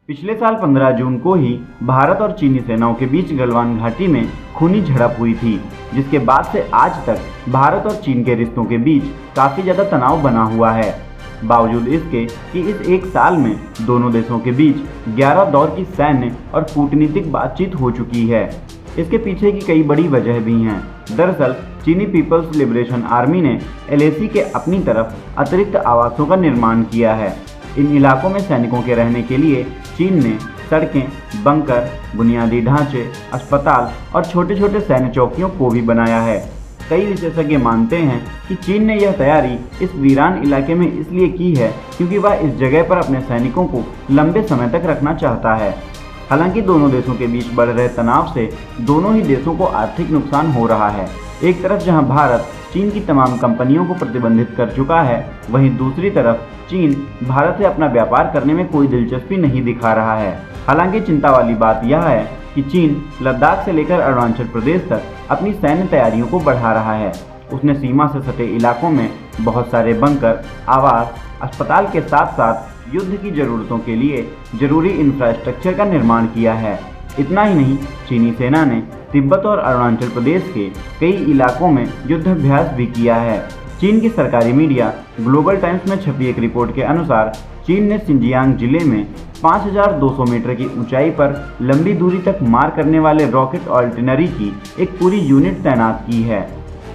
पिछले साल 15 जून को ही भारत और चीनी सेनाओं के बीच गलवान घाटी में खूनी झड़प हुई थी, जिसके बाद से आज तक भारत और चीन के रिश्तों के बीच काफ़ी ज़्यादा तनाव बना हुआ है। बावजूद इसके कि इस एक साल में दोनों देशों के बीच 11 दौर की सैन्य और कूटनीतिक बातचीत हो चुकी है। इसके पीछे की कई बड़ी वजह भी हैं। दरअसल चीनी पीपल्स लिबरेशन आर्मी ने LAC के अपनी तरफ अतिरिक्त आवासों का निर्माण किया है। इन इलाकों में सैनिकों के रहने के लिए चीन ने सड़कें, बंकर, बुनियादी ढांचे, अस्पताल और छोटे छोटे सैन्य चौकियों को भी बनाया है। कई विशेषज्ञ मानते हैं कि चीन ने यह तैयारी इस वीरान इलाके में इसलिए की है क्योंकि वह इस जगह पर अपने सैनिकों को लंबे समय तक रखना चाहता है। हालांकि दोनों देशों के बीच बढ़ रहे तनाव से दोनों ही देशों को आर्थिक नुकसान हो रहा है। एक तरफ जहां भारत चीन की तमाम कंपनियों को प्रतिबंधित कर चुका है, वहीं दूसरी तरफ चीन भारत से अपना व्यापार करने में कोई दिलचस्पी नहीं दिखा रहा है। हालांकि चिंता वाली बात यह है कि चीन लद्दाख से लेकर अरुणाचल प्रदेश तक अपनी सैन्य तैयारियों को बढ़ा रहा है। उसने सीमा से सटे इलाकों में बहुत सारे बंकर, आवास, अस्पताल के साथ साथ युद्ध की ज़रूरतों के लिए जरूरी इंफ्रास्ट्रक्चर का निर्माण किया है। इतना ही नहीं, चीनी सेना ने तिब्बत और अरुणाचल प्रदेश के कई इलाकों में युद्धाभ्यास भी किया है। चीन की सरकारी मीडिया ग्लोबल टाइम्स में छपी एक रिपोर्ट के अनुसार चीन ने सिंजियांग जिले में 5200 मीटर की ऊंचाई पर लंबी दूरी तक मार करने वाले रॉकेट आर्टिलरी की एक पूरी यूनिट तैनात की है।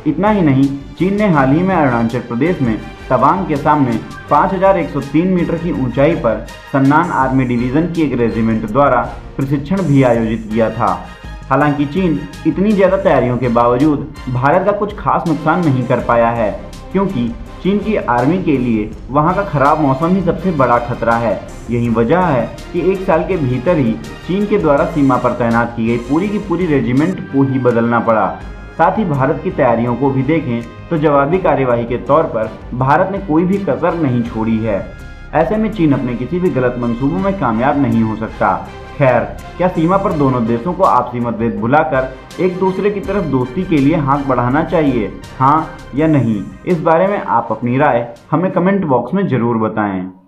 इतना ही नहीं, चीन ने हाल ही में अरुणाचल प्रदेश में तवांग के सामने 5103 मीटर की ऊंचाई पर सन्नान आर्मी डिवीज़न की एक रेजिमेंट द्वारा प्रशिक्षण भी आयोजित किया था। हालांकि चीन इतनी ज़्यादा तैयारियों के बावजूद भारत का कुछ खास नुकसान नहीं कर पाया है, क्योंकि चीन की आर्मी के लिए वहां का खराब मौसम ही सबसे बड़ा खतरा है। यही वजह है कि एक साल के भीतर ही चीन के द्वारा सीमा पर तैनात की गई पूरी की पूरी रेजिमेंट को ही बदलना पड़ा। साथ ही भारत की तैयारियों को भी देखें तो जवाबी कार्यवाही के तौर पर भारत ने कोई भी कसर नहीं छोड़ी है। ऐसे में चीन अपने किसी भी गलत मंसूबों में कामयाब नहीं हो सकता। खैर, क्या सीमा पर दोनों देशों को आपसी मतभेद भुलाकर एक दूसरे की तरफ दोस्ती के लिए हाथ बढ़ाना चाहिए, हाँ या नहीं? इस बारे में आप अपनी राय हमें कमेंट बॉक्स में ज़रूर बताएं।